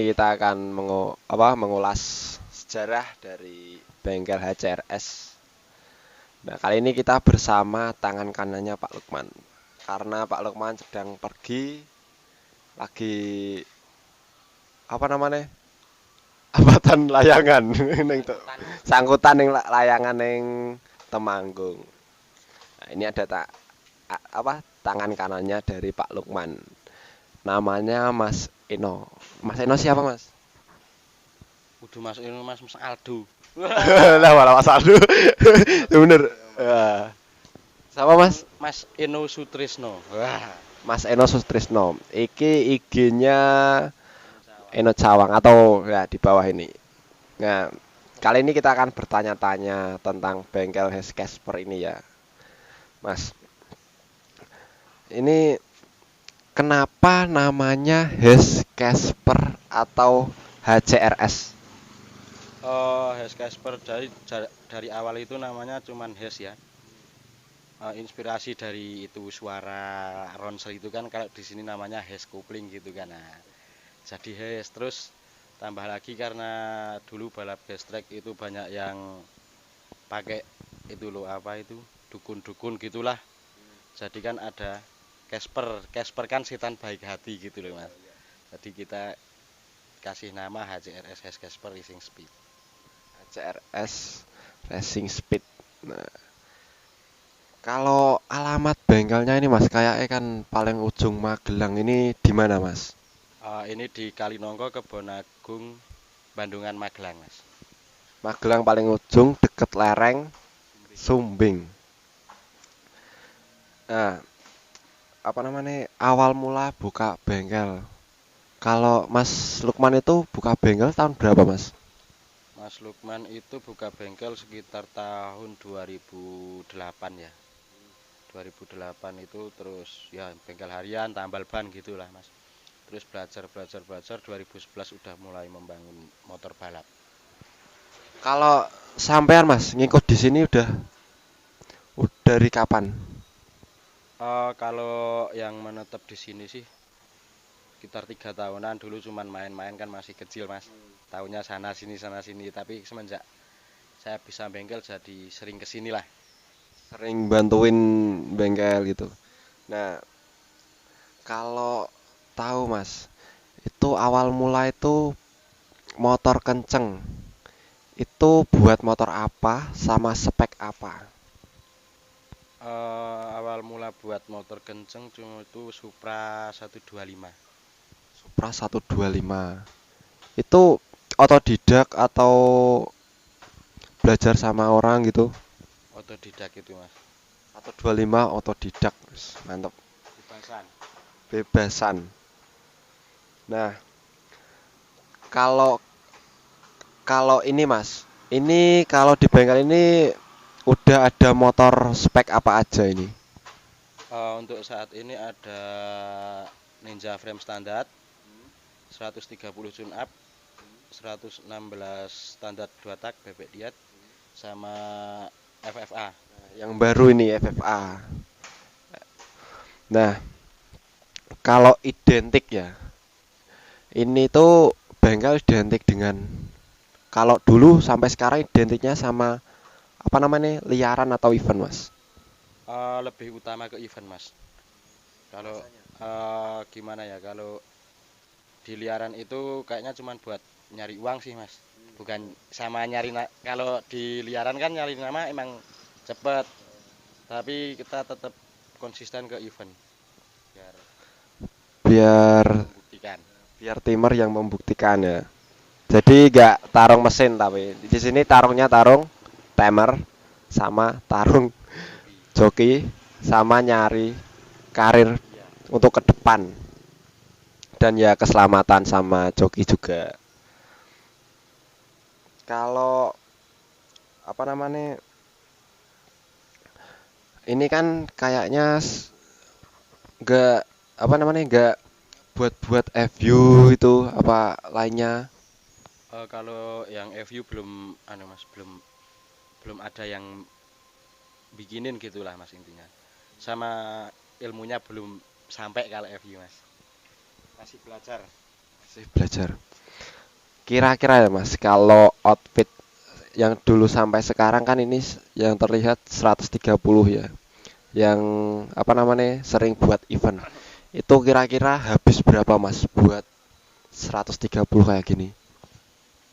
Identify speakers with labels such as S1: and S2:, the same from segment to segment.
S1: Kita akan mengulas sejarah dari bengkel HCRS. Nah, kali ini kita bersama tangan kanannya Pak Lukman. Karena Pak Lukman sedang pergi lagi abatan layangan sangkutan ning layangan ning Temanggung. Nah, ini ada tangan kanannya dari Pak Lukman. Namanya Mas Eno. Mas Eno siapa, Mas?
S2: Kudu Mas Eno, Mas Aldo.
S1: Lah malah Mas Aldo. Bener. Sama Mas?
S2: Mas Eno Sutrisno. Wah,
S1: Mas Eno Sutrisno. Iki IG-nya Eno Cawang atau ya di bawah ini. Nah, kali ini kita akan bertanya-tanya tentang bengkel Casper ini ya. Mas. Ini kenapa namanya Casper atau HCRS?
S2: Casper dari awal itu namanya cuman ya. Inspirasi dari itu suara ronsel itu kan, kalau di sini namanya kopling gitu kan. Nah, jadi terus tambah lagi karena dulu balap gestrek itu banyak yang pakai itu loh, dukun-dukun gitulah. Jadi kan ada Casper kan setan baik hati gitu loh, Mas. Jadi kita kasih nama HCRS Casper Racing Speed.
S1: HCRS Racing Speed. Nah, kalau alamat bengkelnya ini Mas, kayaknya kan paling ujung Magelang, ini di mana Mas?
S2: Ini di Kalinongko, Kebonagung, Bandungan, Magelang, Mas.
S1: Magelang paling ujung deket lereng Sumbing. Nah, awal mula buka bengkel. Kalau Mas Lukman itu buka bengkel tahun berapa, Mas?
S2: Mas Lukman itu buka bengkel sekitar tahun 2008 ya. 2008 itu terus ya bengkel harian, tambal ban gitulah, Mas. Terus belajar 2011 udah mulai membangun motor balap.
S1: Kalau sampean Mas ngikut di sini udah dari kapan?
S2: Kalau yang menetap di sini sih sekitar 3 tahunan. Dulu cuman main-main kan, masih kecil, Mas. Tahunya sana sini, tapi semenjak saya bisa bengkel jadi sering kesini lah.
S1: Sering bantuin bengkel gitu. Nah, kalau tahu Mas, itu awal mula itu motor kenceng. Itu buat motor apa sama spek apa?
S2: Awal mula buat motor kenceng cuma itu Supra 125.
S1: Supra 125. Itu otodidak atau belajar sama orang gitu?
S2: Otodidak itu, Mas.
S1: 125 otodidak. Mantap. Bebasan. Nah, kalau ini Mas, ini kalau di bengkel ini udah ada motor spek apa aja ini?
S2: Untuk saat ini ada Ninja frame standar 130 tune up, 116 standar 2 tak bebek diet sama FFA.
S1: Yang baru ini FFA. Nah, kalau identik ya, ini tuh bengkel identik dengan kalau dulu sampai sekarang identiknya sama apa namanya liaran atau event mas.
S2: Lebih utama ke event mas. Kalau gimana ya, kalau di liaran itu kayaknya cuman buat nyari uang sih mas, bukan sama nyari kalau di liaran kan nyari nama emang cepet, tapi kita tetap konsisten ke event biar
S1: Biar
S2: membuktikan.
S1: timer yang membuktikan ya. Jadi nggak tarung mesin tapi di sini tarungnya tarung timer sama tarung joki sama nyari karir
S2: Iya.
S1: untuk ke depan dan ya keselamatan sama joki juga. Kalau apa namanya ini kan kayaknya nggak apa namanya nggak buat FU itu apa lainnya.
S2: Kalau yang FU belum anu mas, belum belum ada yang bikinin gitulah mas intinya, sama ilmunya belum sampai kalau FU mas, masih belajar.
S1: Masih belajar. Kira-kira ya Mas, kalau outfit yang dulu sampai sekarang kan ini yang terlihat 130 ya. Yang apa namanya sering buat event. Itu kira-kira habis berapa Mas buat 130 kayak gini?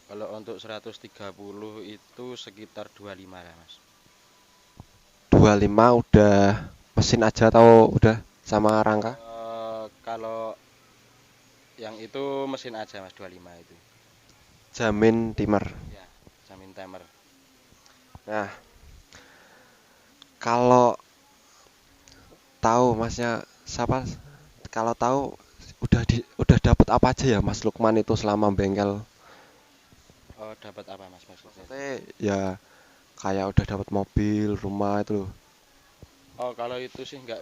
S2: Kalau untuk 130 itu sekitar 25 lah mas.
S1: 25 udah mesin aja atau udah sama rangka?
S2: Kalau yang itu mesin aja mas, 25 itu
S1: Jamin timer.
S2: ya, jamin timer.
S1: Nah, kalau tahu Masnya siapa kalau tahu udah dapat apa aja ya Mas Lukman itu selama bengkel.
S2: Dapat apa mas maksudnya?
S1: Maksudnya ya kayak udah dapat mobil, rumah itu loh.
S2: Kalau itu sih nggak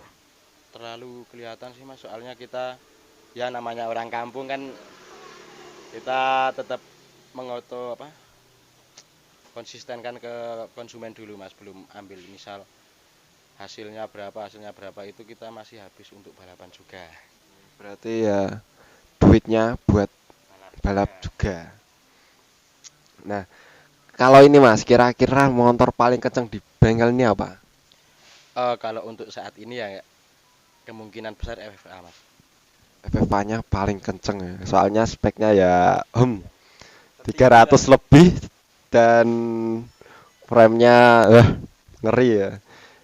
S2: terlalu kelihatan sih mas, soalnya kita ya namanya orang kampung kan, kita tetap mengoto apa, konsistenkan ke konsumen dulu mas, belum ambil misal hasilnya berapa itu kita masih habis untuk balapan juga.
S1: Berarti ya duitnya buat balap
S2: Juga.
S1: juga. Nah, kalau ini Mas, kira-kira motor paling kenceng di bengkel ini apa?
S2: Kalau untuk saat ini ya kemungkinan besar FFA mas.
S1: FFA-nya paling kenceng ya. Soalnya speknya ya 300 lebih dan frame-nya ngeri ya.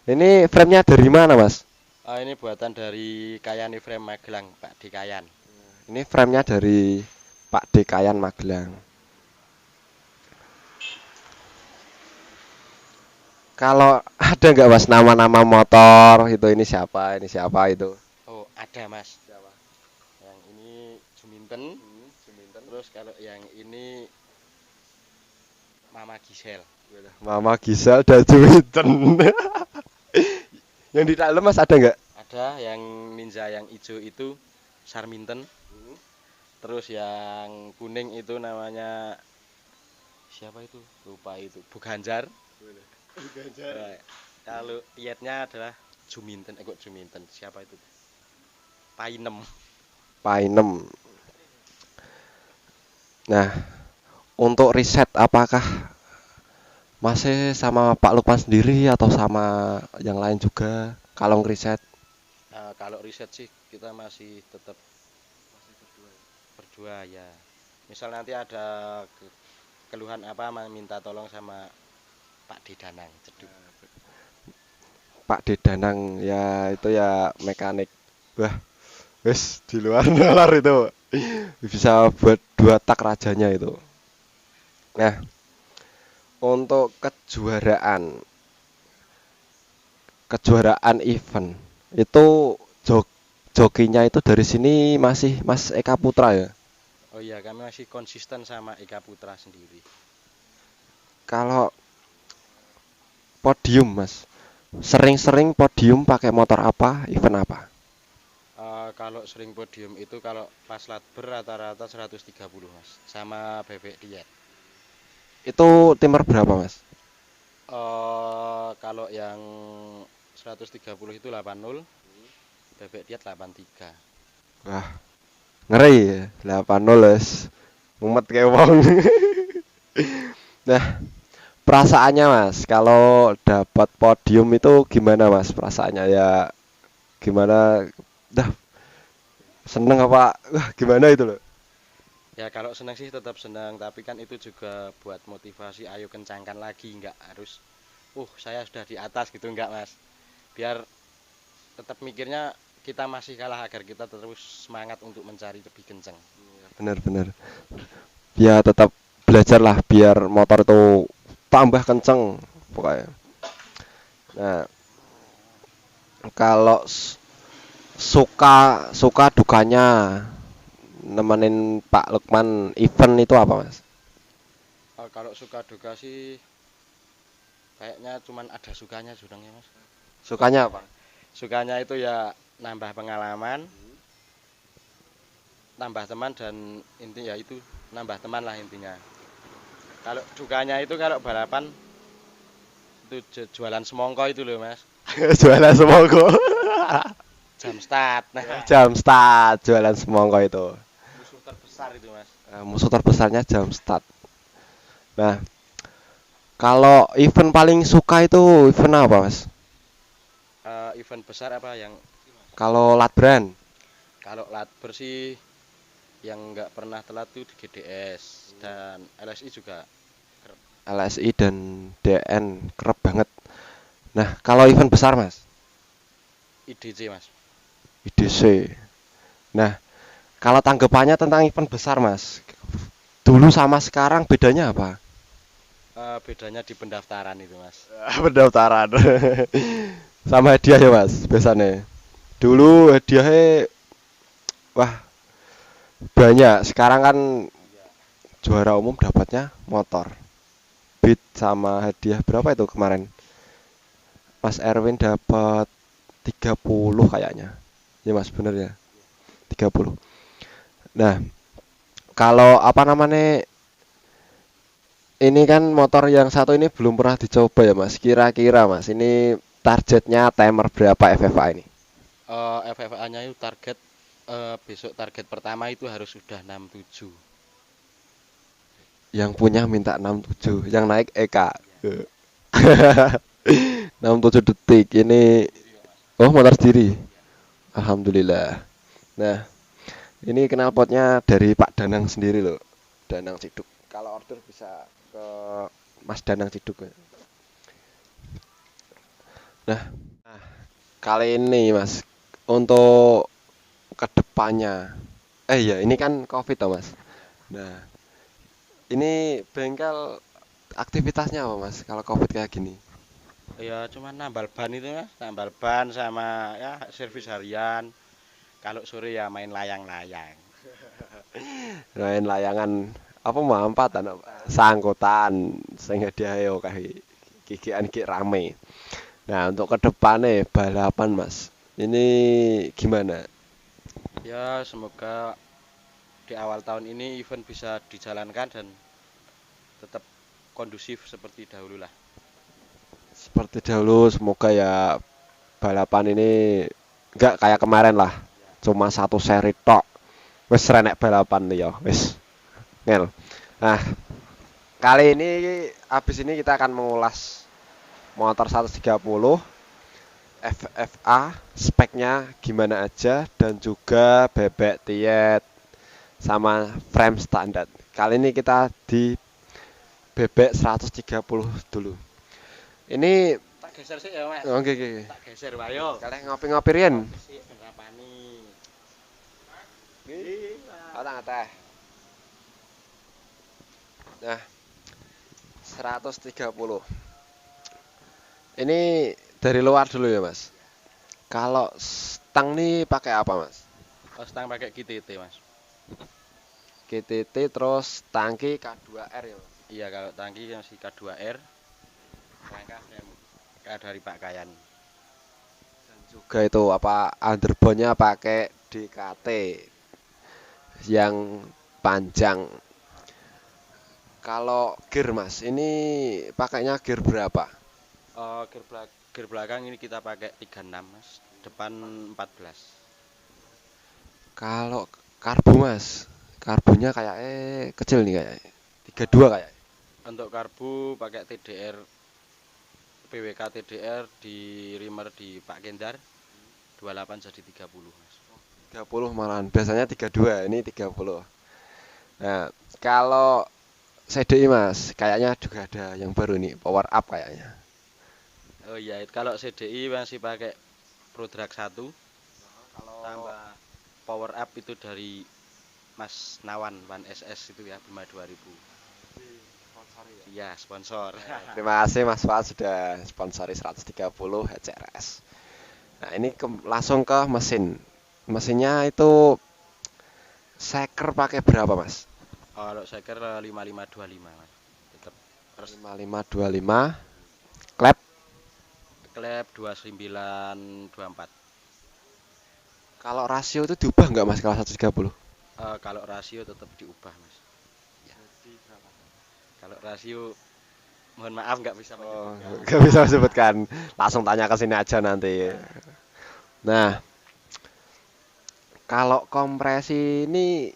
S1: Ini frame-nya dari mana, Mas?
S2: Ini buatan dari Kayani Frame Magelang, Pak di Kayan.
S1: Ini frame-nya dari Pak Dekayan Magelang. Kalau ada nggak Mas nama-nama motor itu ini siapa itu?
S2: Oh, ada Mas. Yang ini Juminten. Terus kalau yang ini Mama Gisel.
S1: Mama Gisel dan Juwiten. Yang di dalam Mas ada nggak?
S2: Ada yang Ninja yang hijau itu Sarminten. Terus yang kuning itu namanya siapa itu? Lupa itu. Buganjar. Kalau Pietnya adalah Juminten, kok Juminten. Siapa itu? Painem.
S1: Painem. Nah, untuk riset apakah masih sama Pak Lukman sendiri atau sama yang lain juga kalau ngeriset?
S2: Kalau riset sih kita masih tetap berdua ya. Misal nanti ada keluhan apa, minta tolong sama Pak Dedanang Ceduk.
S1: Pak Dedanang ya itu ya mekanik. Wah, wes di luar nalar itu. Bisa buat 2 tak rajanya itu. Nah, untuk kejuaraan event itu jokinya itu dari sini masih Mas Eka Putra ya.
S2: Oh iya, kami masih konsisten sama Eka Putra sendiri.
S1: Kalau podium Mas, sering-sering podium pakai motor apa, event apa?
S2: Kalau sering podium itu kalau pas latber rata-rata 130 Mas, sama bebek diet.
S1: Itu timer berapa mas?
S2: Kalau yang 130 itu 80, bebek diet 83.
S1: Wah, ngeri ya, 8-0 wes. Mumet kayak wong. Nah, perasaannya mas, kalau dapat podium itu gimana mas? Perasaannya ya gimana? Dah seneng apa? Wah, gimana itu loh?
S2: Ya kalau senang sih tetap senang, tapi kan itu juga buat motivasi, ayo kencangkan lagi, nggak harus, saya sudah di atas gitu, nggak Mas. Biar tetap mikirnya kita masih kalah agar kita terus semangat untuk mencari lebih kencang.
S1: Bener-bener. Ya tetap belajar lah biar motor itu tambah kenceng pokoknya. Nah, kalau suka suka dukanya nemenin Pak Lukman event itu apa mas?
S2: Kalau suka duka sih kayaknya cuman ada sukanya jurang ya Mas.
S1: Sukanya apa?
S2: Sukanya itu ya nambah pengalaman, nambah teman dan intinya itu nambah teman lah intinya. Kalau dukanya itu kalau balapan itu jualan semongko itu loh Mas.
S1: Jualan semongko.
S2: Jam start. Nah,
S1: Jam start jualan semongko itu.
S2: musuh terbesar itu Mas.
S1: Musuh terbesarnya jam start. Nah, kalau event paling suka itu event apa mas?
S2: Event besar apa yang
S1: Kalau latbran,
S2: kalau lat bersih yang nggak pernah telat tuh di GDS dan LSI juga
S1: LSI dan DN kerap banget. Nah, kalau event besar mas,
S2: IDC Mas.
S1: IDC. Nah, kalau tanggapannya tentang event besar mas, dulu sama sekarang bedanya apa?
S2: Bedanya di pendaftaran itu Mas.
S1: Pendaftaran. Sama hadiah ya mas, biasanya. Dulu hadiahnya wah banyak. Sekarang kan juara umum dapatnya motor. Beat sama hadiah berapa itu kemarin? Mas Erwin dapat 30 kayaknya. Ya mas bener ya 30. Nah kalau apa namanya ini kan motor yang satu ini belum pernah dicoba ya mas. Kira-kira mas ini targetnya timer berapa FFA ini?
S2: FFA-nya itu target besok target pertama itu harus sudah 67.
S1: Yang punya minta 67, yang naik Eka. 67 detik ini. Oh motor sendiri. Alhamdulillah. Nah ini knalpotnya dari Pak Danang sendiri loh. Danang Ciduk. Kalau order bisa ke Mas Danang Ciduk. Nah, kali ini Mas untuk kedepannya. Ya ini kan COVID toh Mas. Nah, ini bengkel aktivitasnya apa Mas? Kalau COVID kayak gini.
S2: Ya cuma nambal ban itu Mas, nambal ban sama ya servis harian. Kalau sore ya main layang-layang.
S1: Main layangan apa mampatan sangkutan sing hadiah kayak kikian ki rame. Nah, untuk kedepannya balapan Mas. Ini gimana?
S2: Ya semoga di awal tahun ini event bisa dijalankan dan tetap kondusif seperti dahulu lah.
S1: Seperti dahulu semoga ya balapan ini enggak kayak kemarin lah. Cuma satu seri tok. Wis renek balapan nih ya, wis. Ngel. Nah, kali ini habis ini kita akan mengulas motor 130 FFA, speknya gimana aja dan juga bebek tiet sama frame standar. Kali ini kita di bebek 130 dulu. Ini
S2: Tak geser sih ya Mas.
S1: oke oke.
S2: Tak geser wayo.
S1: Kalian ngopi-ngopi riyen.
S2: Si penrapani.
S1: Ora teh. Nah, 130. Ini dari luar dulu ya, Mas. Kalau stang nih pakai apa, Mas?
S2: Stang pakai GTT Mas.
S1: GTT terus tangki K2R ya, Mas.
S2: Iya kalau tangki masih K2R. Rangka frame K dari Pak Kayan.
S1: Dan juga itu apa underbone-nya pakai DKT yang panjang. Kalau gear Mas, ini pakainya gear berapa?
S2: Gear belakang ini kita pakai 36 Mas, depan 14.
S1: Kalau karbu Mas, karbunya kayak kecil nih kayak 32 kayak.
S2: Untuk karbu pakai TDR PWK TDR di reamer di Pak Kendar 28 jadi 30 Mas.
S1: 30 malahan. Biasanya 32, ini 30. Nah, kalau CDI Mas, kayaknya juga ada yang baru nih, power up kayaknya.
S2: Oh iya, kalau CDI masih pakai Prodrag 1 tambah power up itu dari Mas Nawan Wan SS itu ya Bima 2000. Iya, sponsor.
S1: Terima kasih Mas Fuad sudah sponsori 130 HCRS. Nah, ini langsung ke mesin. Mesinnya itu seker pakai berapa Mas?
S2: Kalau seker 5525 Mas. Tetap
S1: 5525 klep
S2: klep 2924.
S1: kalau rasio itu diubah nggak Mas kalau 130?
S2: Kalau rasio tetap diubah Mas. Ya. Kalau rasio mohon maaf nggak bisa menyebutkan.
S1: Nggak bisa sebutkan. Langsung tanya ke sini aja nanti. Nah, kalau kompresi ini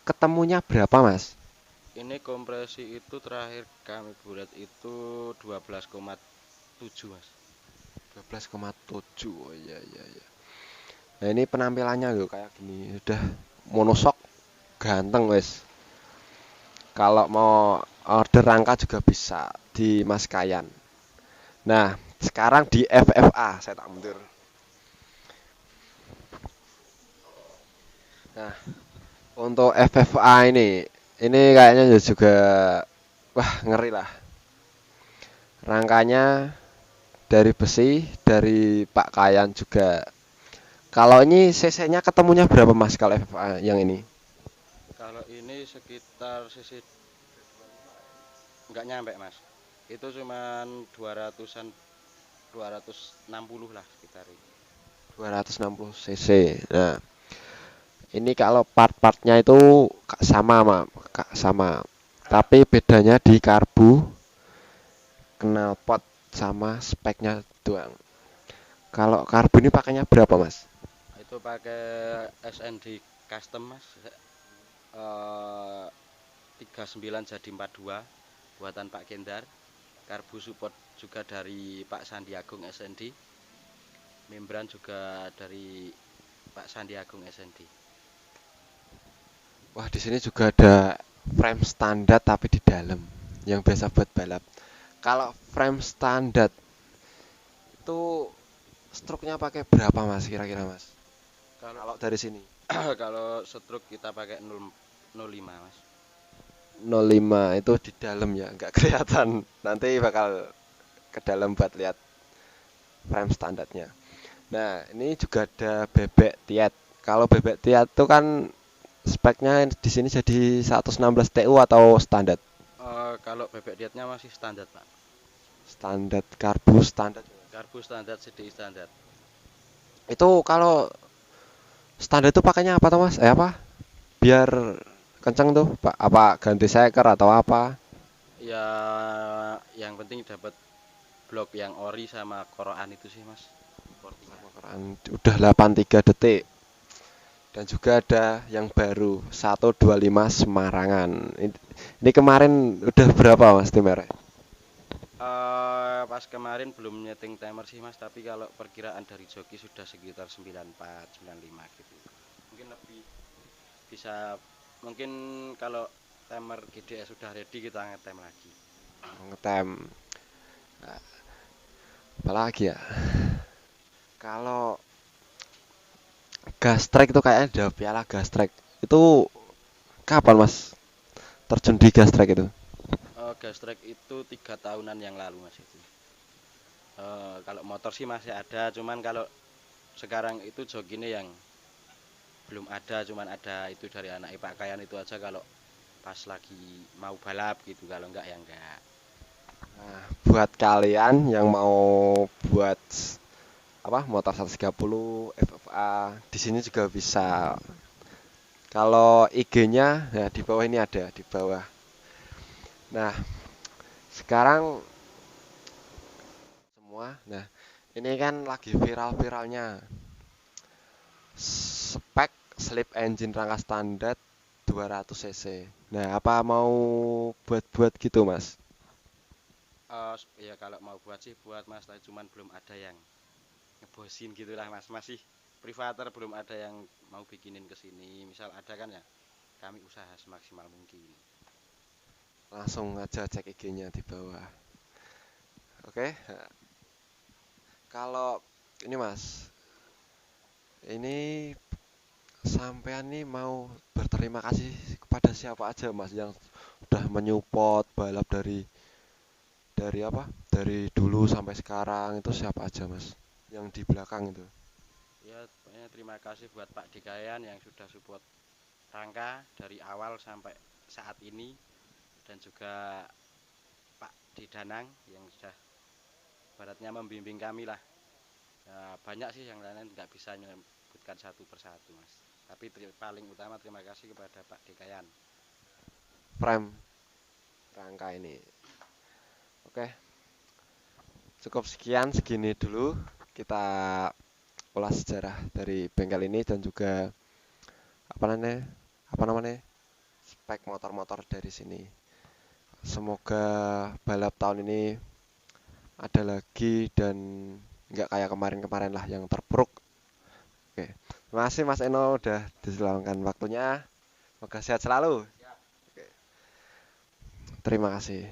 S1: ketemunya berapa Mas?
S2: Ini kompresi itu terakhir kami buat itu 12,7 Mas.
S1: 12,7. Oh iya iya iya. Nah, ini penampilannya loh kayak gini. Udah monosok ganteng wes. Kalau mau order rangka juga bisa di Mas Kayan. Nah, sekarang di FFA saya tak mundur. Nah, untuk FFA ini kayaknya juga wah ngeri lah. Rangkanya dari besi, dari Pak Kayan juga. Kalau ini CC-nya ketemunya berapa Mas kalau FFA yang ini?
S2: Kalau ini sekitar sisi nggak nyampe Mas. Itu cuman 200-an 260 lah sekitar itu.
S1: 260 cc. Nah, ini kalau part-partnya itu sama. Tapi bedanya di karbu, knalpot sama speknya doang. Kalau karbu ini pakainya berapa Mas?
S2: Itu pakai SND custom Mas. 39 jadi 42 buatan Pak Kendar. Karbu support juga dari Pak Sandiagung SND. Membran juga dari Pak Sandiagung SND.
S1: Wah, di sini juga ada frame standar tapi di dalam yang biasa buat balap. Kalau frame standar itu struknya pakai berapa Mas kira-kira Mas? Kalau dari sini
S2: Kalau stroke kita pakai 05 Mas.
S1: 05 itu di dalam ya, nggak kelihatan. Nanti bakal ke dalam buat lihat frame standarnya. Nah, ini juga ada bebek Tiet. Kalau bebek Tiet itu kan speknya di sini jadi 116 TU atau standar?
S2: Kalau bebek dietnya masih standar Pak.
S1: Standar karbu standar.
S2: Karbu standar, CDI standar.
S1: Itu kalau standar itu pakainya apa tuh Mas? Apa? Biar kenceng tuh, Pak. Apa ganti seker atau apa?
S2: Ya yang penting dapat blok yang ori sama koroan itu sih Mas.
S1: Udah 83 detik. Dan juga ada yang baru 125 Semarangan. Ini kemarin udah berapa Mas timernya?
S2: Pas kemarin belum nyeting timer sih Mas, tapi kalau perkiraan dari joki sudah sekitar 94, 95 gitu. Mungkin lebih bisa, mungkin kalau timer GDS sudah ready kita ngetem lagi.
S1: Ngetem. Nah, apalagi ya? Kalau gas track itu kayaknya ada piala gas track. Itu kapan Mas terjun di gas track itu?
S2: Gas track itu 3 tahunan yang lalu Mas itu. Kalau motor sih masih ada, cuman kalau sekarang itu jokinya yang belum ada, cuman ada itu dari anak Pak Kayan itu aja kalau pas lagi mau balap gitu, kalau enggak ya enggak.
S1: Nah, buat kalian yang mau buat apa motor 130 FFA. Di sini juga bisa. Kalau IG-nya ya di bawah ini ada di bawah. Nah, sekarang semua. Nah, ini kan lagi viral-viralnya. Spek slip engine rangka standar 200 cc. Nah, apa mau buat-buat gitu, Mas?
S2: Ya kalau mau buat sih buat Mas, tapi cuman belum ada yang ngebosin gitulah Mas. Masih privater, belum ada yang mau bikinin ke sini. Misal ada kan ya, kami usaha semaksimal mungkin.
S1: Langsung aja cek IG-nya di bawah. Oke. Kalau ini Mas, ini sampean nih mau berterima kasih kepada siapa aja Mas yang udah menyupport balap dari apa? Dari dulu sampai sekarang itu siapa aja Mas? Yang di belakang itu.
S2: Ya, pokoknya terima kasih buat Pak Dikayan yang sudah support Rangka dari awal sampai saat ini, dan juga Pak Didanang yang sudah baratnya membimbing kami lah. Ya, banyak sih yang lain nggak bisa menyebutkan satu persatu Mas. Tapi paling utama terima kasih kepada Pak Dikayan.
S1: Prime rangka ini. Oke. Cukup sekian segini dulu kita ulas sejarah dari bengkel ini dan juga apa namanya spek motor-motor dari sini. Semoga balap tahun ini ada lagi dan nggak kayak kemarin-kemarin lah yang terpuruk. Oke, terima kasih Mas Eno udah diluangkan waktunya. Semoga sehat selalu. Oke, terima kasih.